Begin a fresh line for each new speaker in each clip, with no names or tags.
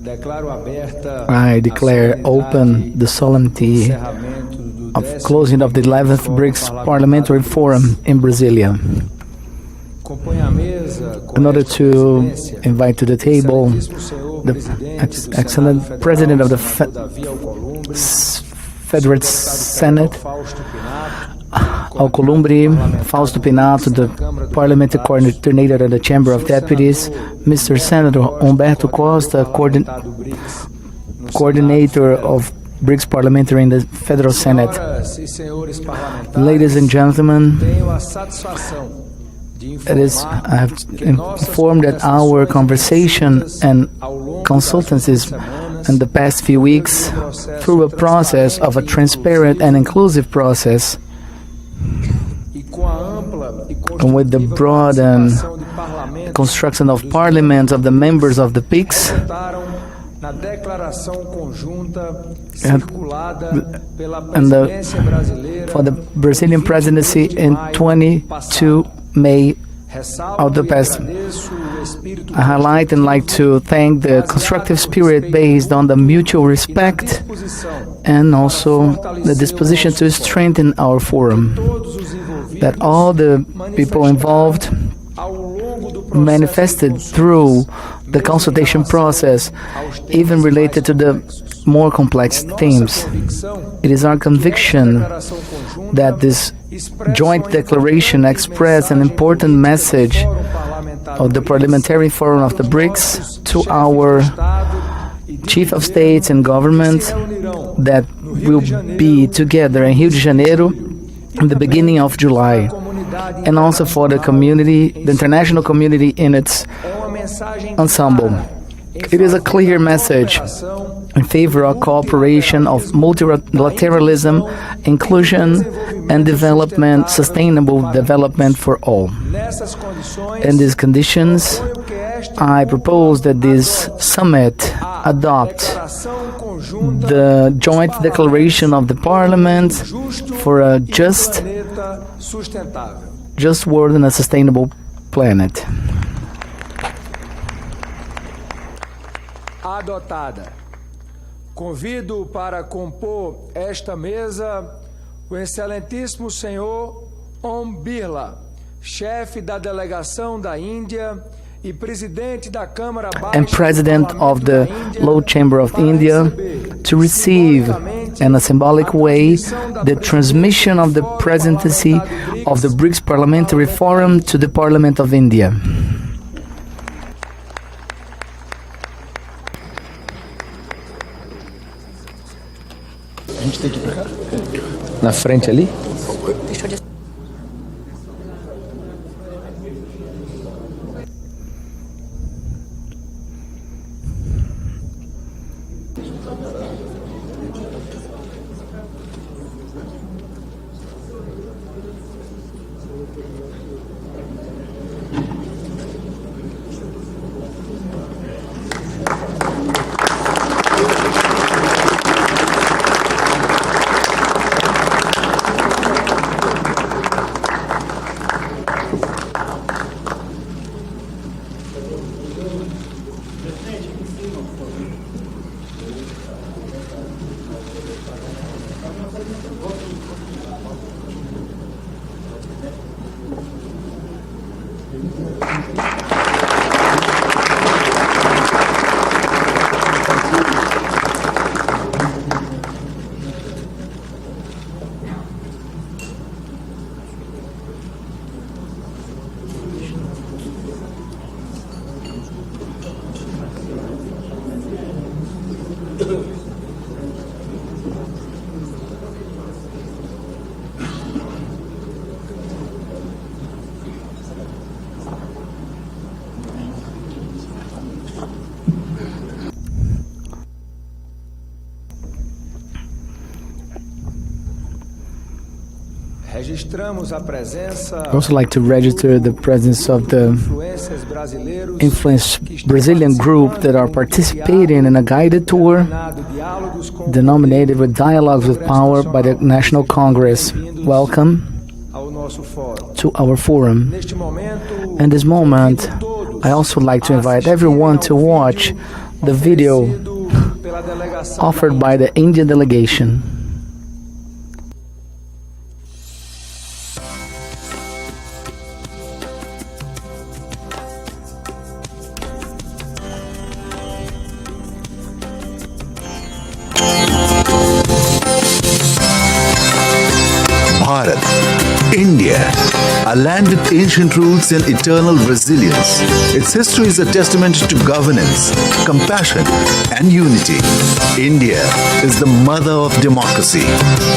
I declare open the solemnity of closing of the 11th BRICS Parliamentary Forum in Brasilia. In order to invite to the table the excellent President of the Federal Senate, Alcolumbre, Fausto Pinato, the Parliamentary Coordinator of the Chamber of Deputies, Mr. Senator Humberto Costa, Coordinator of BRICS Parliamentary in the Federal Senate. Ladies and gentlemen, I have informed that our conversation and consultancies in the past few weeks, through a process of a transparent and inclusive process, and with the broad and construction of parliaments of the members of the BRICS, for the Brazilian presidency in 22 May of the past. I highlight and like to thank the constructive spirit based on the mutual respect and also the disposition to strengthen our forum, that all the people involved manifested through the consultation process, even related to the more complex themes. It is our conviction that this joint declaration expressed an important message of the Parliamentary Forum of the BRICS to our chief of states and governments that will be together in Rio de Janeiro in the beginning of July, and also for the community, the international community in its ensemble. It is a clear message in favor of cooperation, of multilateralism, inclusion, and development, sustainable development for all. In these conditions, I propose that this summit adopt the joint declaration of the Parliament for a just world and a sustainable planet.
Adotada. Convido para compor esta mesa o excelentíssimo senhor Birla, chefe da delegação da Índia e presidente da Câmara Baixa
and President of the Low Chamber of India, to receive in a symbolic way the transmission of the presidency of the BRICS Parliamentary Forum to the Parliament of India.
A gente tem que ir pra cá? Na frente ali?
I also like to register the presence of the influence Brazilian group that are participating in a guided tour denominated with Dialogues with Power by the National Congress. Welcome to our forum. In this moment, I also like to invite everyone to watch the video offered by the Indian delegation.
Bharat, India, a land with ancient roots and eternal resilience. Its history is a testament to governance, compassion, and unity. India is the mother of democracy.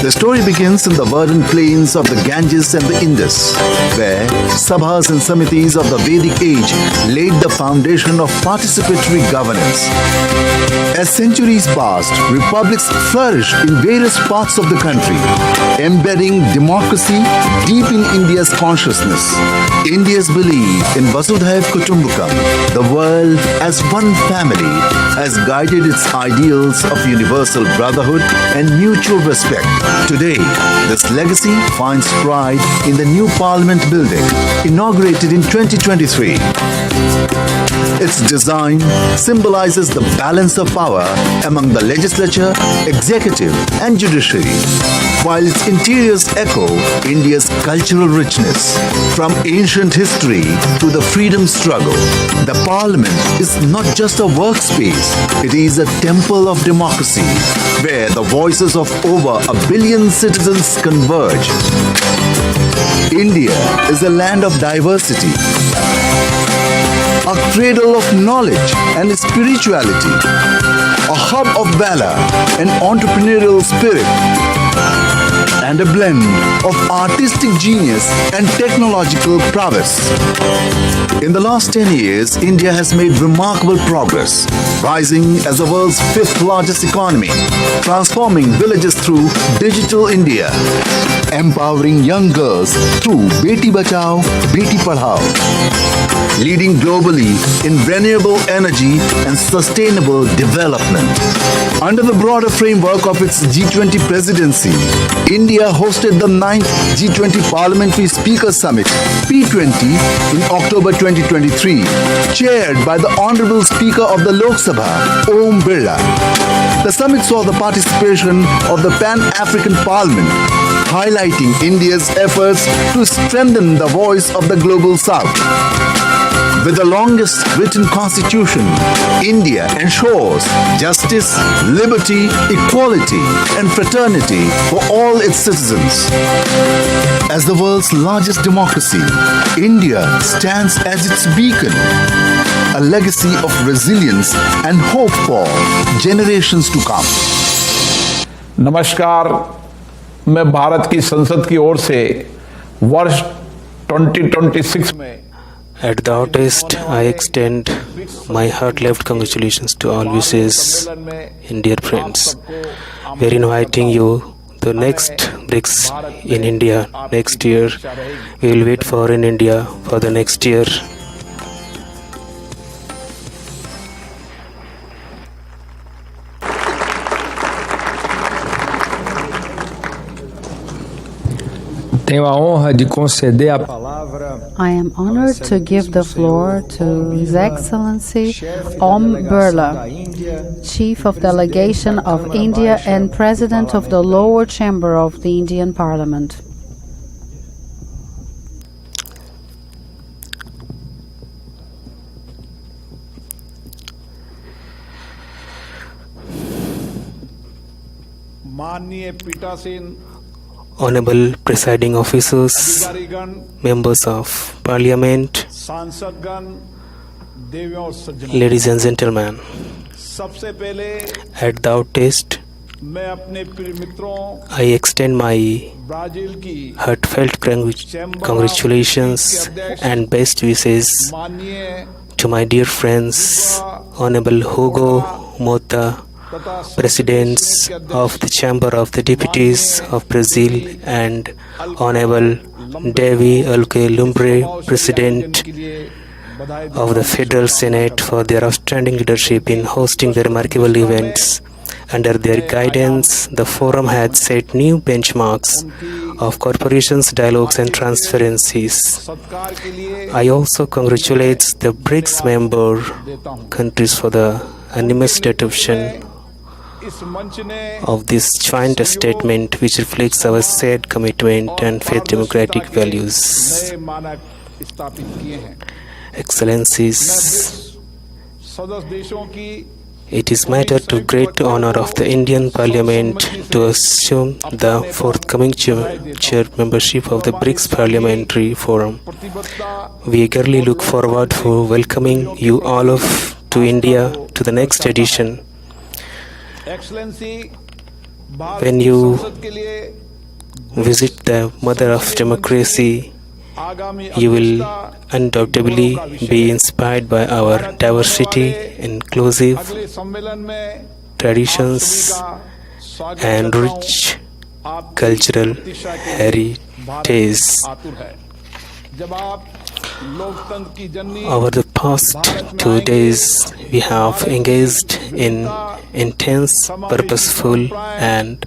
The story begins in the verdant plains of the Ganges and the Indus, where Sabhas and Samitis of the Vedic age laid the foundation of participatory governance. As centuries passed, republics flourished in various parts of the country, embedding democracy deep in India's consciousness. India's belief in Vasudhaiv Kutumbakam, the world as one family, has guided its ideals of universal brotherhood and mutual respect. Today, this legacy finds pride in the new Parliament building, inaugurated in 2023. Its design symbolizes the balance of power among the legislature, executive, and judiciary, while its interiors echo India's cultural richness. From ancient history to the freedom struggle, the Parliament is not just a workspace, it is a temple of democracy, where the voices of over 1 billion citizens converge. India is a land of diversity, a cradle of knowledge and spirituality, a hub of valor and entrepreneurial spirit, and a blend of artistic genius and technological prowess. In the last 10 years, India has made remarkable progress, rising as the world's 5th largest economy, transforming villages through Digital India, empowering young girls through Beti Bachao, Beti Padhao, leading globally in renewable energy and sustainable development. Under the broader framework of its G20 presidency, India hosted the 9th G20 Parliamentary Speakers Summit, P20, in October 2023, chaired by the Honorable Speaker of the Lok Sabha, Om Birla. The summit saw the participation of the Pan-African Parliament, highlighting India's efforts to strengthen the voice of the Global South. With the longest written constitution, India ensures justice, liberty, equality, and fraternity for all its citizens. As the world's largest democracy, India stands as its beacon, a legacy of resilience and hope for generations to come.
नमस्कार, मैं भारत की संसद की ओर से वर्ष 2026 में
At the outset, I extend my heart-left congratulations to all wishes and dear friends. We are inviting you to next BRICS in India next year. We will wait for in India for the next year.
Tenho a honra de conceder a palavra.
I am honored to give the floor to His Excellency Om Birla, Chief of Delegation of India and President of the Lower Chamber of the Indian Parliament.
Honorable Presiding Officers, Members of Parliament, ladies and gentlemen, at the outset, I extend my heartfelt congratulations and best wishes to my dear friends, Honorable Hugo Mota, Presidents of the Chamber of the Deputies of Brazil, and Honorable Devi Ihonvbere, President of the Federal Senate, for their outstanding leadership in hosting the remarkable events. Under their guidance, the forum had set new benchmarks of corporations, dialogues and transparencies. I also congratulate the BRICS member countries for the unanimous adoption of this joint statement, which reflects our shared commitment and faith democratic values. Excellencies, it is matter to great honor of the Indian Parliament to assume the forthcoming chair membership of the BRICS Parliamentary Forum. We eagerly look forward for welcoming you all to India to the next edition. When you visit the mother of democracy, you will undoubtedly be inspired by our diversity, inclusive traditions, and rich cultural heritage. Over the past 2 days, we have engaged in intense, purposeful, and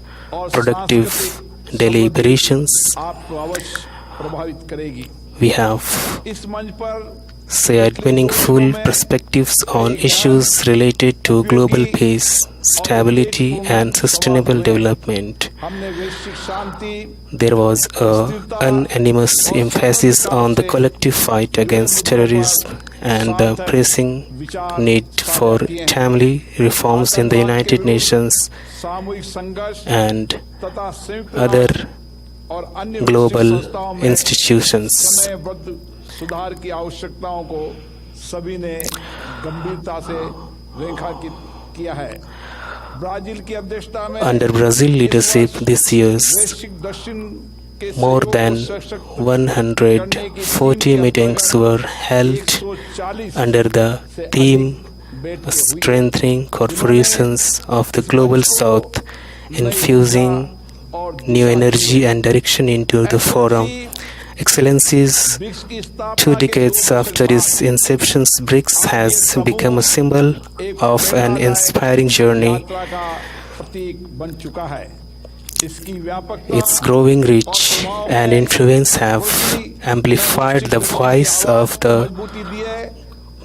productive deliberations. We have shared meaningful perspectives on issues related to global peace, stability, and sustainable development. There was an unanimous emphasis on the collective fight against terrorism and the pressing need for timely reforms in the United Nations and other global institutions. Under Brazil leadership this year, more than 140 meetings were held under the theme Strengthening Corporations of the Global South, infusing new energy and direction into the forum. Excellencies, 2 decades after its inception, BRICS has become a symbol of an inspiring journey. Its growing reach and influence have amplified the voice of the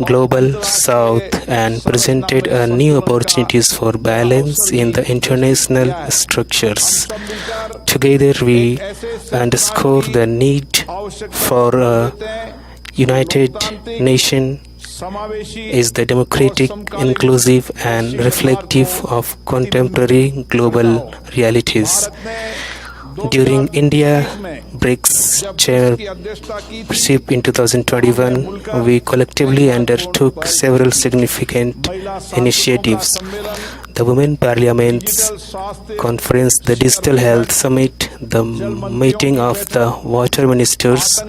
Global South and presented new opportunities for balance in the international structures. Together we underscore the need for a united nation is the democratic, inclusive and reflective of contemporary global realities. During India BRICS chairship in 2021, we collectively undertook several significant initiatives. The Women Parliaments Conference, the Digital Health Summit, the meeting of the Water Ministers,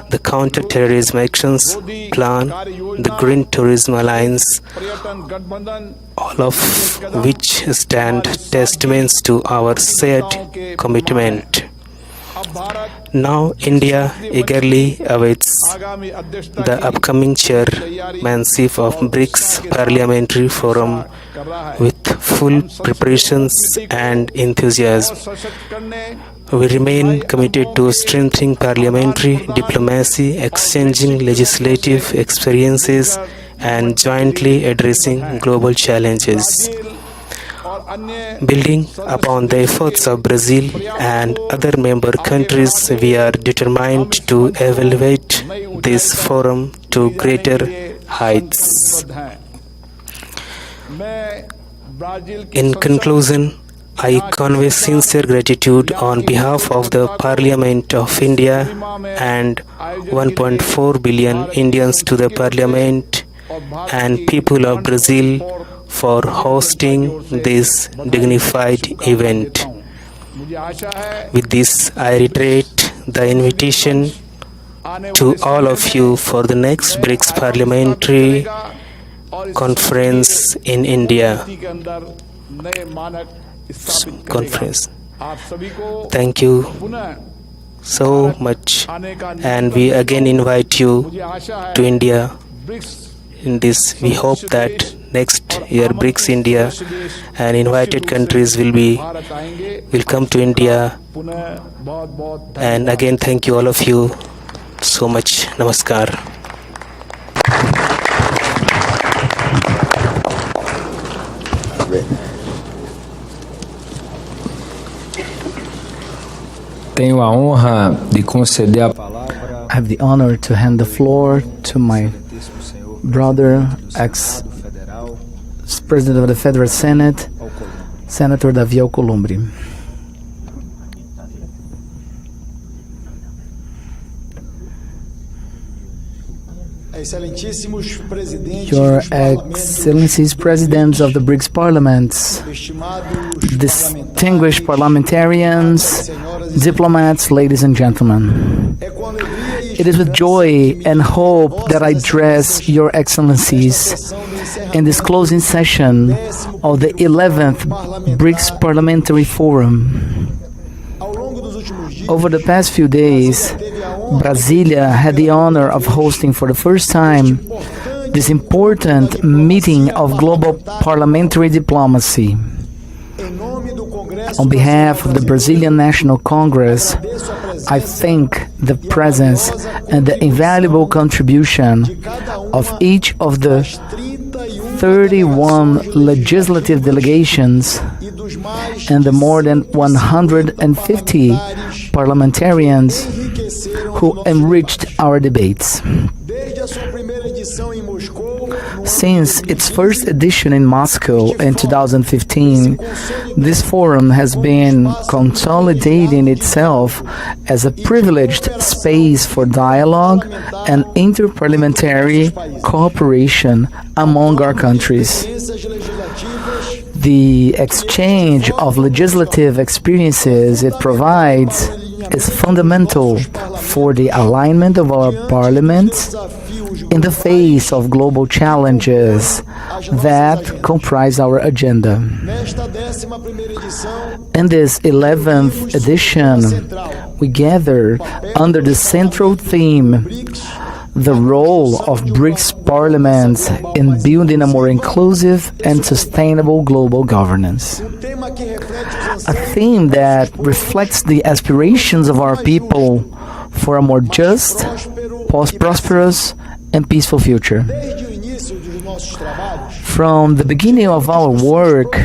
the Counter-Terrorism Actions Plan, the Green Tourism Alliance, all of which stand testaments to our shared commitment. Now India eagerly awaits the upcoming chairmanship of BRICS Parliamentary Forum with full preparations and enthusiasm. We remain committed to strengthening parliamentary diplomacy, exchanging legislative experiences, and jointly addressing global challenges. Building upon the efforts of Brazil and other member countries, we are determined to elevate this forum to greater heights. In conclusion, I convey sincere gratitude on behalf of the Parliament of India and 1.4 billion Indians to the Parliament and people of Brazil for hosting this dignified event. With this, I reiterate the invitation to all of you for the next BRICS Parliamentary Conference in India. Thank you so much, and we again invite you to India in this. We hope that next year BRICS India, and invited countries will come to India. And again, thank you all of you so much. Namaskar.
Tenho a honra de conceder a palavra.
I have the honor to hand the floor to my brother, ex-president of the Federal Senate, Senator Davi Alcolumbre. Your Excellencies, Presidents of the BRICS Parliaments, distinguished parliamentarians, diplomats, ladies and gentlemen. It is with joy and hope that I address Your Excellencies in this closing session of the 11th BRICS Parliamentary Forum. Over the past few days, Brasilia had the honor of hosting for the first time this important meeting of global parliamentary diplomacy. On behalf of the Brazilian National Congress, I thank the presence and the invaluable contribution of each of the 31 legislative delegations and the more than 150 parliamentarians who enriched our debates. Since its first edition in Moscow in 2015, this forum has been consolidating itself as a privileged space for dialogue and interparliamentary cooperation among our countries. The exchange of legislative experiences it provides is fundamental for the alignment of our parliaments in the face of global challenges that comprise our agenda. In this 11th edition, we gather under the central theme, the role of BRICS parliaments in building a more inclusive and sustainable global governance. A theme that reflects the aspirations of our people for a more just, prosperous, and peaceful future. From the beginning of our work,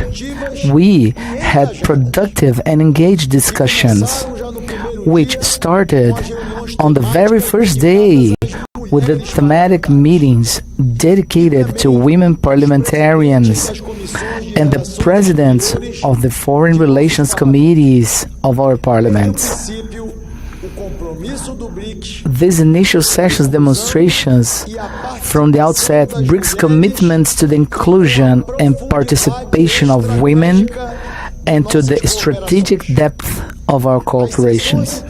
we had productive and engaged discussions, which started on the very first day with the thematic meetings dedicated to women parliamentarians and the presidents of the foreign relations committees of our parliaments. These initial sessions demonstrations from the outset BRICS commitments to the inclusion and participation of women and to the strategic depth of our cooperations.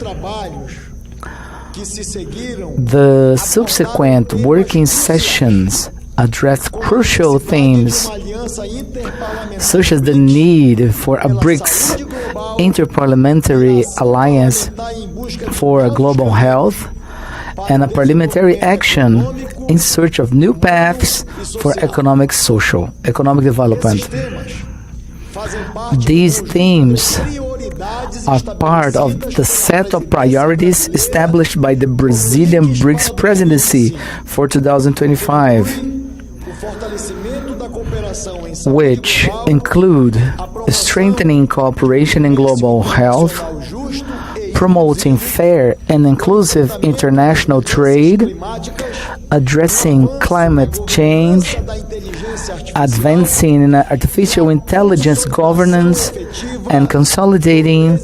The subsequent working sessions addressed crucial themes such as the need for a BRICS interparliamentary alliance for global health and a parliamentary action in search of new paths for economic development. These themes are part of the set of priorities established by the Brazilian BRICS presidency for 2025, which include strengthening cooperation in global health, promoting fair and inclusive international trade, addressing climate change, advancing in artificial intelligence governance, and consolidating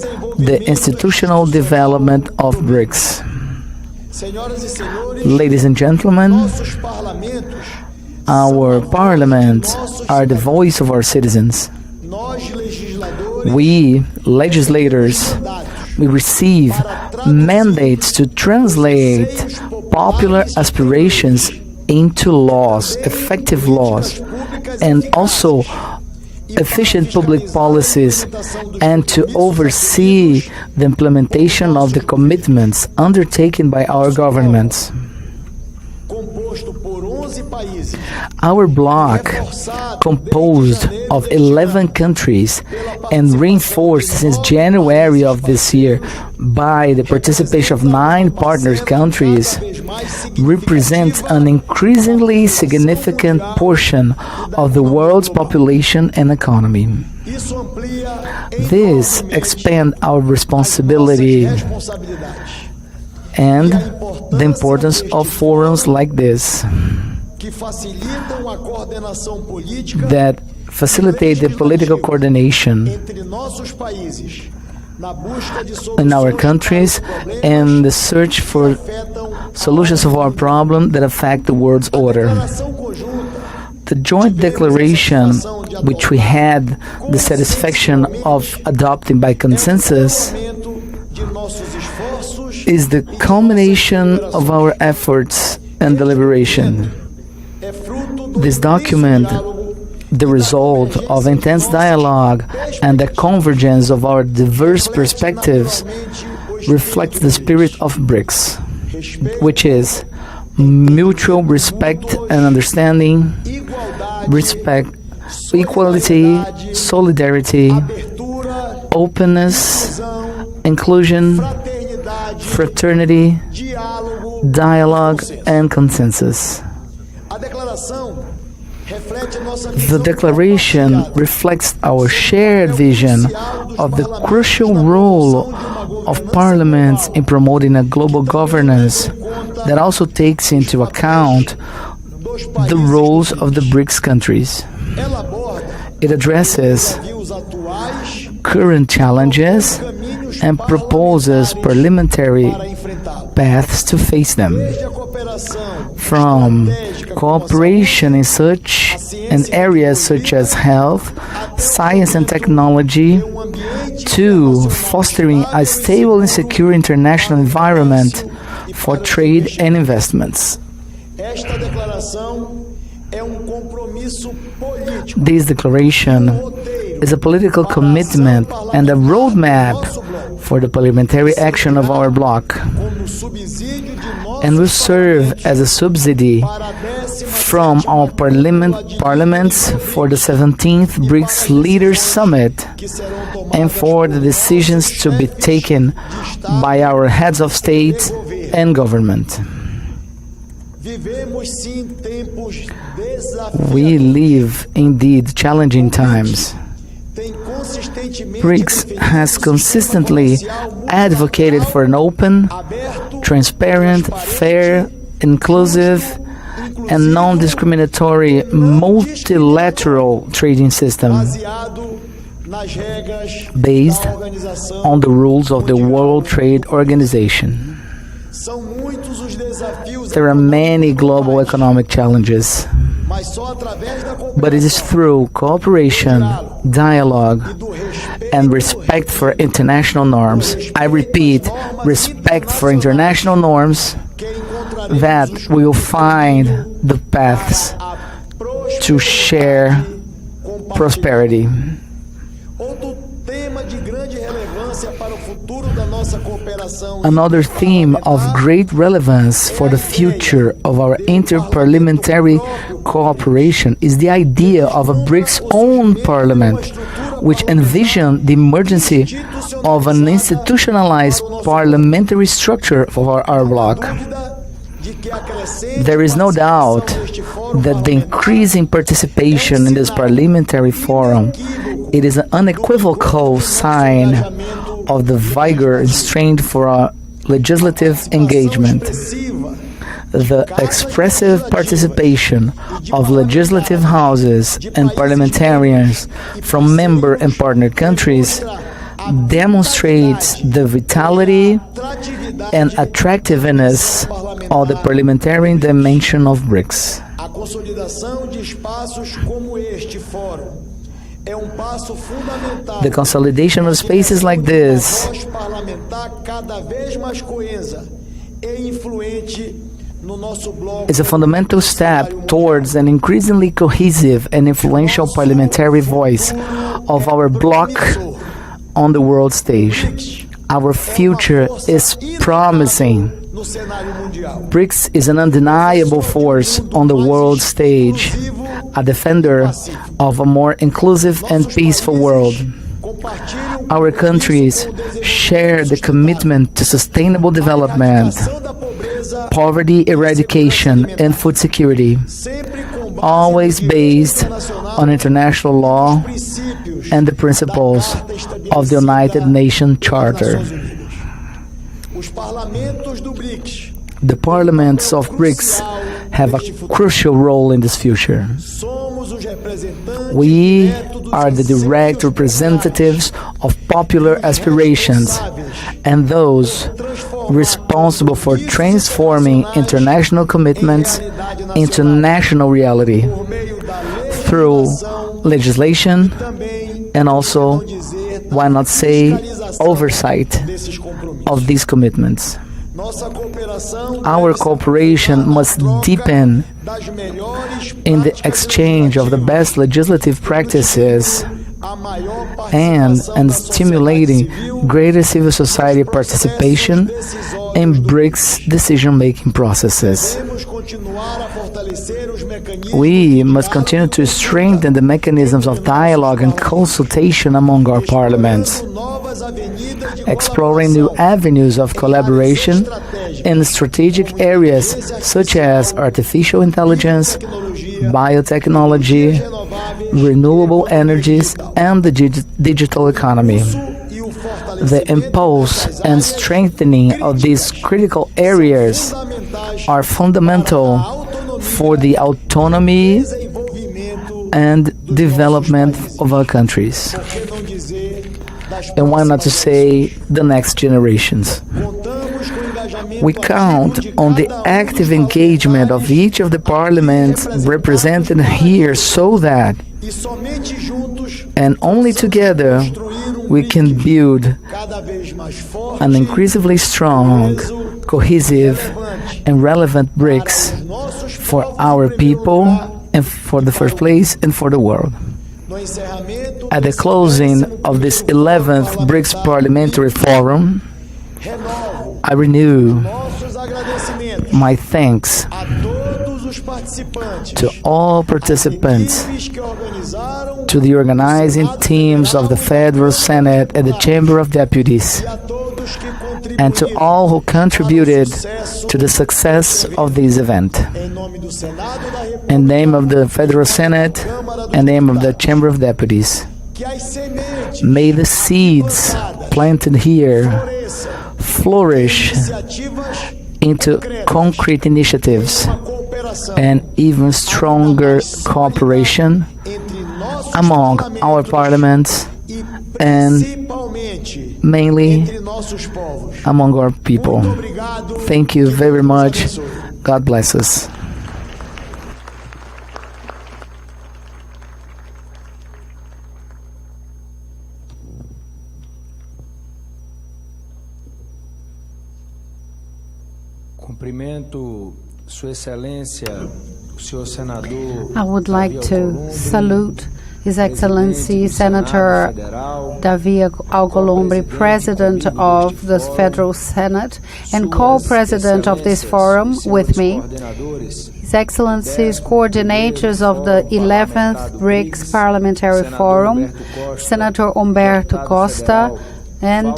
the institutional development of BRICS. Ladies and gentlemen, our parliaments are the voice of our citizens. We, legislators, we receive mandates to translate popular aspirations into laws, effective laws, and also efficient public policies, and to oversee the implementation of the commitments undertaken by our governments. Our bloc, composed of 11 countries and reinforced since January of this year by the participation of 9 partner countries, represents an increasingly significant portion of the world's population and economy. This expands our responsibility and the importance of forums like this that facilitate the political coordination in our countries and the search for solutions of our problem that affect the world's order. The joint declaration, which we had the satisfaction of adopting by consensus, is the culmination of our efforts and deliberation. This document, the result of intense dialogue and the convergence of our diverse perspectives, reflects the spirit of BRICS, which is mutual respect and understanding, respect, equality, solidarity, openness, inclusion, fraternity, dialogue, and consensus. The declaration reflects our shared vision of the crucial role of parliaments in promoting a global governance that also takes into account the roles of the BRICS countries. It addresses current challenges and proposes parliamentary paths to face them. From cooperation in areas such as health, science and technology, to fostering a stable and secure international environment for trade and investments. This declaration is a political commitment and a roadmap for the parliamentary action of our bloc, and will serve as a subsidy from our parliaments for the 17th BRICS Leaders Summit and for the decisions to be taken by our heads of state and government. We live indeed challenging times. BRICS has consistently advocated for an open, transparent, fair, inclusive, and non-discriminatory multilateral trading system based on the rules of the World Trade Organization. There are many global economic challenges, but it is through cooperation, dialogue, and respect for international norms, I repeat, respect for international norms, that we will find the paths to share prosperity. Another theme of great relevance for the future of our interparliamentary cooperation is the idea of a BRICS own parliament, which envisions the emergence of an institutionalized parliamentary structure for our bloc. There is no doubt that the increasing participation in this parliamentary forum, it is an unequivocal sign of the vigor and strength for our legislative engagement. The expressive participation of legislative houses and parliamentarians from member and partner countries demonstrates the vitality and attractiveness of the parliamentary dimension of BRICS. The consolidation of spaces like this is a fundamental step towards an increasingly cohesive and influential parliamentary voice of our bloc on the world stage. Our future is promising BRICS is an undeniable force on the world stage, a defender of a more inclusive and peaceful world. Our countries share the commitment to sustainable development, poverty eradication, and food security, always based on international law and the principles of the United Nations Charter. The parliaments of BRICS have a crucial role in this future. We are the direct representatives of popular aspirations and those responsible for transforming international commitments into national reality through legislation and also, why not say, oversight of these commitments. Our cooperation must deepen in the exchange of the best legislative practices and stimulating greater civil society participation in BRICS decision-making processes. We must continue to strengthen the mechanisms of dialogue and consultation among our parliaments, exploring new avenues of collaboration in strategic areas such as artificial intelligence, biotechnology, renewable energies, and the digital economy. The impulse and strengthening of these critical areas are fundamental for the autonomy and development of our countries. And why not to say the next generations? We count on the active engagement of each of the parliaments represented here so that, and only together, we can build an increasingly strong, cohesive, and relevant BRICS for our people, and for the first place, and for the world. At the closing of this 11th BRICS Parliamentary Forum, I renew my thanks to all participants, to the organizing teams of the Federal Senate and the Chamber of Deputies, and to all who contributed to the success of this event. In the name of the Federal Senate and the name of the Chamber of Deputies, may the seeds planted here flourish into concrete initiatives and even stronger cooperation among our parliaments and mainly among our people. Thank you very much. God bless us.
Cumprimento Sua Excelência, o senhor senador.
I would like to salute His Excellency Senator Davi Alcolumbre, President of the Federal Senate and co-president of this forum with me, His Excellency's coordinators of the 11th BRICS Parliamentary Forum, Senator Humberto Costa, and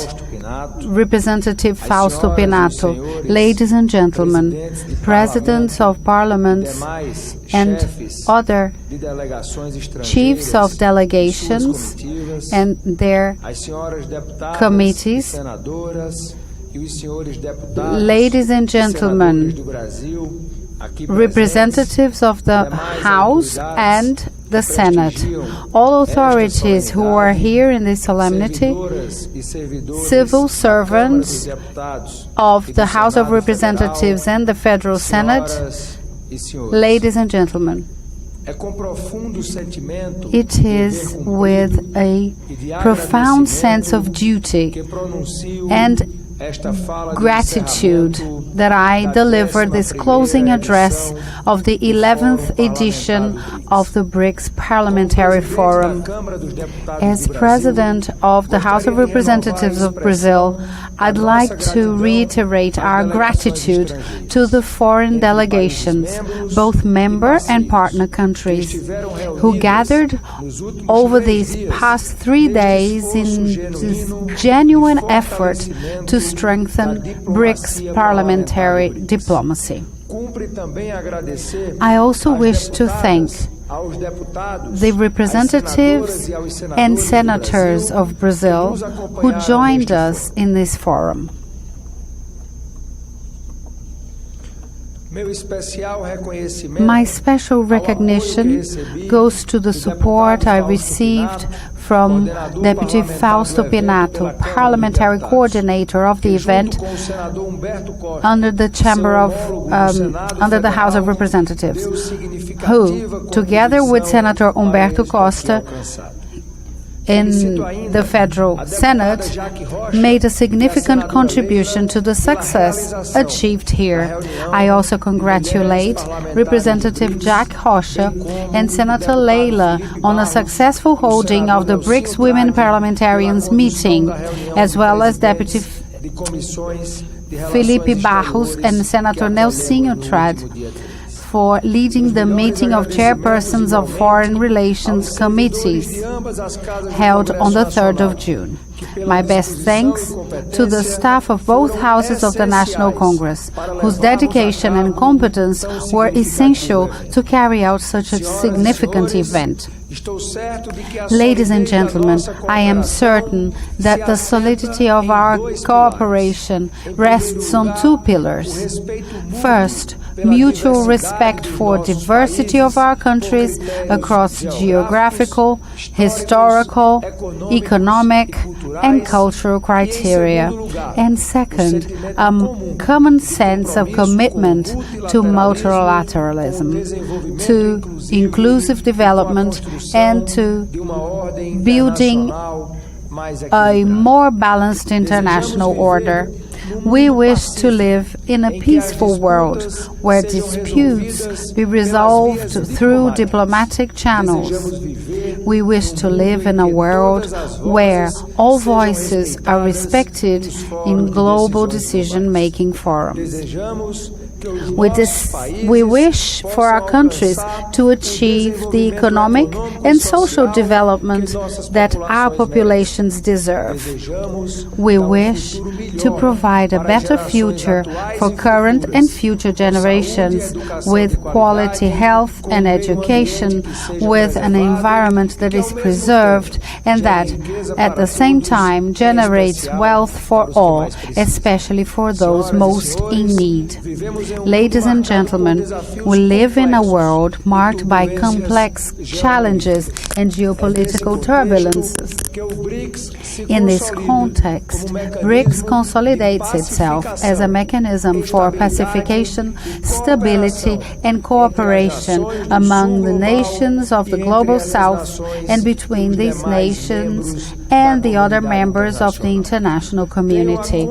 Representative Fausto Pinato, ladies and gentlemen, presidents of parliaments and other chiefs of delegations and their committees, ladies and gentlemen, representatives of the House and the Senate, all authorities who are here in this solemnity, civil servants of the House of Representatives and the Federal Senate, ladies and gentlemen. It is with a profound sense of duty and gratitude that I delivered this closing address of the 11th edition of the BRICS Parliamentary Forum. As President of the House of Representatives of Brazil, I'd like to reiterate our gratitude to the foreign delegations, both member and partner countries, who gathered over these past 3 days in this genuine effort to strengthen BRICS parliamentary diplomacy. I also wish to thank the representatives and senators of Brazil who joined us in this forum. My special recognition goes to the support I received from Deputy Fausto Pinato, Parliamentary Coordinator of the event under the under the House of Representatives, who, together with Senator Humberto Costa, in the Federal Senate, made a significant contribution to the success achieved here. I also congratulate Representative Jack Rocha and Senator Leila on a successful holding of the BRICS Women Parliamentarians meeting, as well as Deputy Felipe Barros and Senator Nelsinho Trad for leading the meeting of chairpersons of foreign relations committees held on the 3rd of June. My best thanks to the staff of both houses of the National Congress, whose dedication and competence were essential to carry out such a significant event. Ladies and gentlemen, I am certain that the solidity of our cooperation rests on 2 pillars. First, mutual respect for diversity of our countries across geographical, historical, economic, and cultural criteria. And second, a common sense of commitment to multilateralism, to inclusive development, and to building a more balanced international order. We wish to live in a peaceful world where disputes be resolved through diplomatic channels. We wish to live in a world where all voices are respected in global decision-making forums. We wish for our countries to achieve the economic and social development that our populations deserve. We wish to provide a better future for current and future generations with quality health and education, with an environment that is preserved and that, at the same time, generates wealth for all, especially for those most in need. Ladies and gentlemen, we live in a world marked by complex challenges and geopolitical turbulences. In this context, BRICS consolidates itself as a mechanism for pacification, stability, and cooperation among the nations of the Global South and between these nations and the other members of the international community.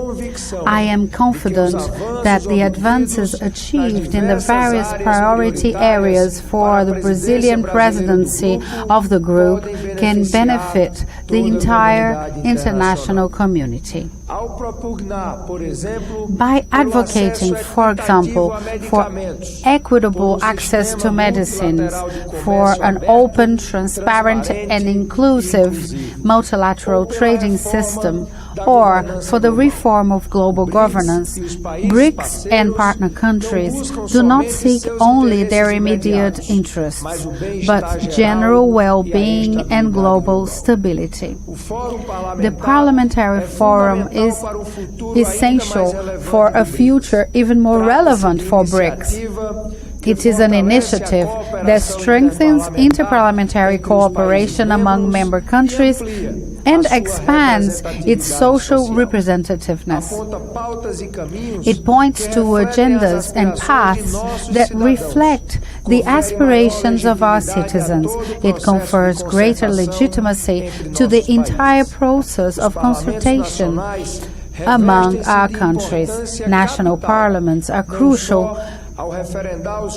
I am confident that the advances achieved in the various priority areas for the Brazilian presidency of the group can benefit the entire international community. By advocating, for example, for equitable access to medicines, for an open, transparent, and inclusive multilateral trading system, or for the reform of global governance, BRICS and partner countries do not seek only their immediate interests, but general well-being and global stability. The Parliamentary Forum is essential for a future even more relevant for BRICS. It is an initiative that strengthens interparliamentary cooperation among member countries and expands its social representativeness. It points to agendas and paths that reflect the aspirations of our citizens. It confers greater legitimacy to the entire process of consultation. among our countries. National parliaments are crucial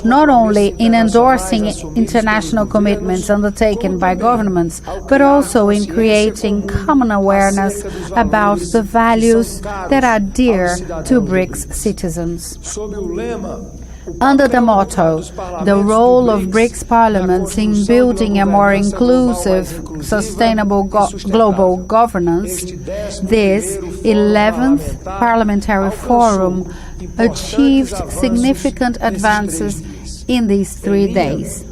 not only in endorsing international commitments undertaken by governments, but also in creating common awareness about the values that are dear to BRICS citizens. Under the motto, the role of BRICS parliaments in building a more inclusive, sustainable global governance, this 11th Parliamentary Forum achieved significant advances in these 3 days.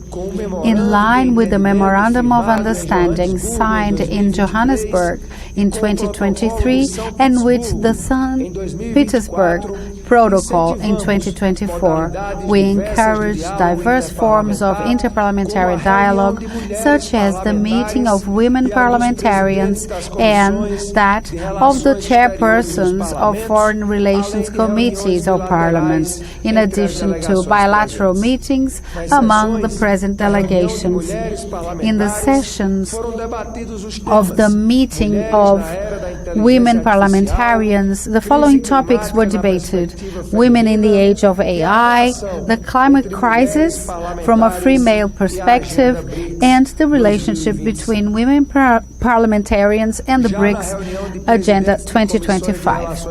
In line with the Memorandum of Understanding signed in Johannesburg in 2023 and with the St. Petersburg Protocol in 2024, we encourage diverse forms of interparliamentary dialogue, such as the meeting of women parliamentarians and that of the chairpersons of foreign relations committees or parliaments, in addition to bilateral meetings among the present delegations. In the sessions of the meeting of women parliamentarians, the following topics were debated: women in the age of AI, the climate crisis from a female perspective, and the relationship between women parliamentarians and the BRICS Agenda 2025.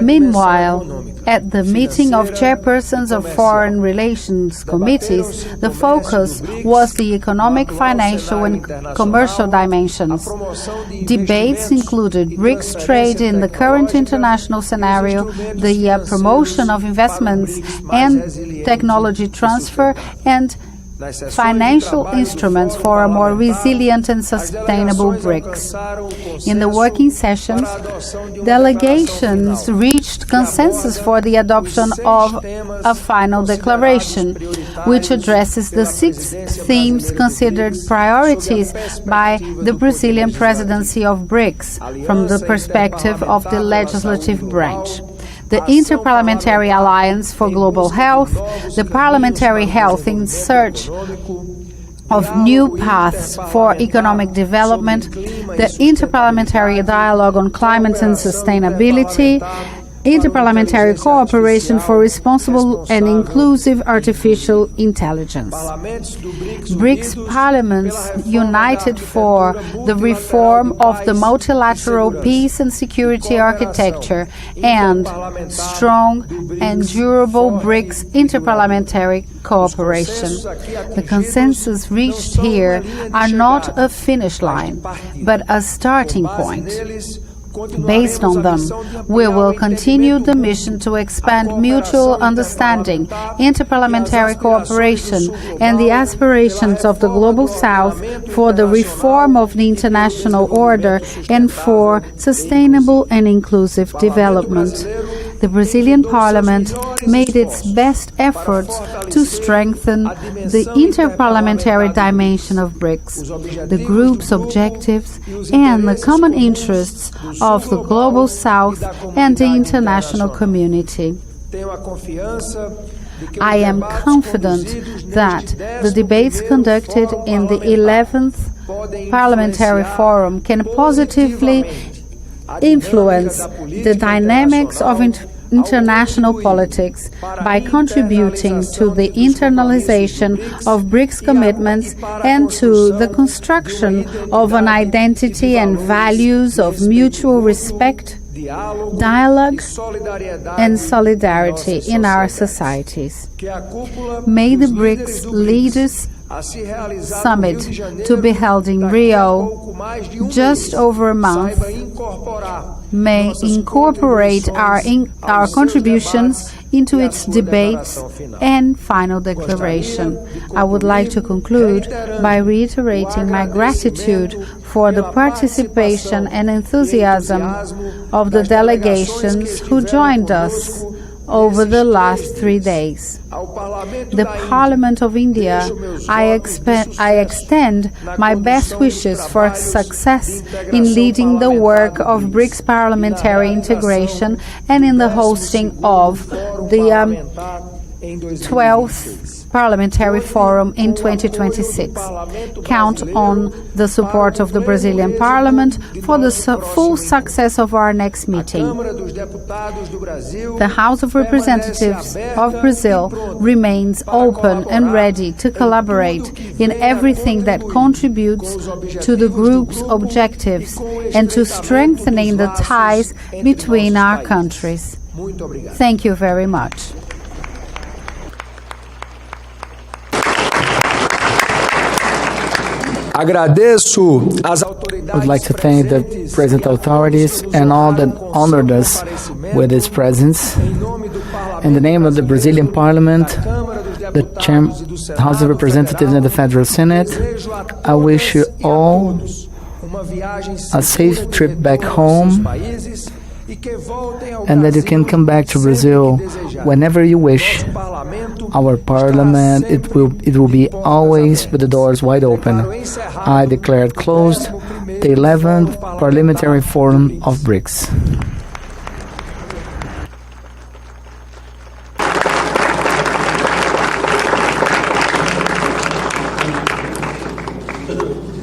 Meanwhile, at the meeting of chairpersons of foreign relations committees, the focus was the economic, financial and commercial dimensions. Debates included BRICS trade in the current international scenario, the promotion of investments and technology transfer, and financial instruments for a more resilient and sustainable BRICS. In the working sessions, delegations reached consensus for the adoption of a final declaration, which addresses the 6 themes considered priorities by the Brazilian presidency of BRICS from the perspective of the legislative branch: the Interparliamentary Alliance for Global Health, the Parliamentary Health in Search of New Paths for Economic Development, the Interparliamentary Dialogue on Climate and Sustainability, Interparliamentary Cooperation for Responsible and Inclusive Artificial Intelligence. BRICS parliaments united for the reform of the multilateral peace and security architecture and strong and durable BRICS interparliamentary cooperation. The consensus reached here are not a finish line, but a starting point. Based on them, we will continue the mission to expand mutual understanding, interparliamentary cooperation, and the aspirations of the Global South for the reform of the international order and for sustainable and inclusive development. The Brazilian Parliament made its best efforts to strengthen the interparliamentary dimension of BRICS, the group's objectives, and the common interests of the Global South and the international community. I am confident that the debates conducted in the 11th Parliamentary Forum can positively influence the dynamics of international politics by contributing to the internalization of BRICS commitments and to the construction of an identity and values of mutual respect, dialogue, and solidarity in our societies. May the BRICS Leaders Summit, to be held in Rio just over a month, may incorporate our contributions into its debates and final declaration. I would like to conclude by reiterating my gratitude for the participation and enthusiasm of the delegations who joined us over the last 3 days. The Parliament of India, I extend my best wishes for success in leading the work of BRICS parliamentary integration and in the hosting of the 12th Parliamentary Forum in 2026. Count on the support of the Brazilian Parliament for the full success of our next meeting. The House of Representatives of Brazil remains open and ready to collaborate in everything that contributes to the group's objectives and to strengthening the ties between our countries. Thank you very much.
Agradeço às
I would like to thank the present authorities and all that honored us with its presence. In the name of the Brazilian Parliament, the House of Representatives and the Federal Senate, I wish you all a safe trip back home, and that you can come back to Brazil whenever you wish. Our Parliament, it will be always with the doors wide open. I declare closed the 11th Parliamentary Forum of BRICS.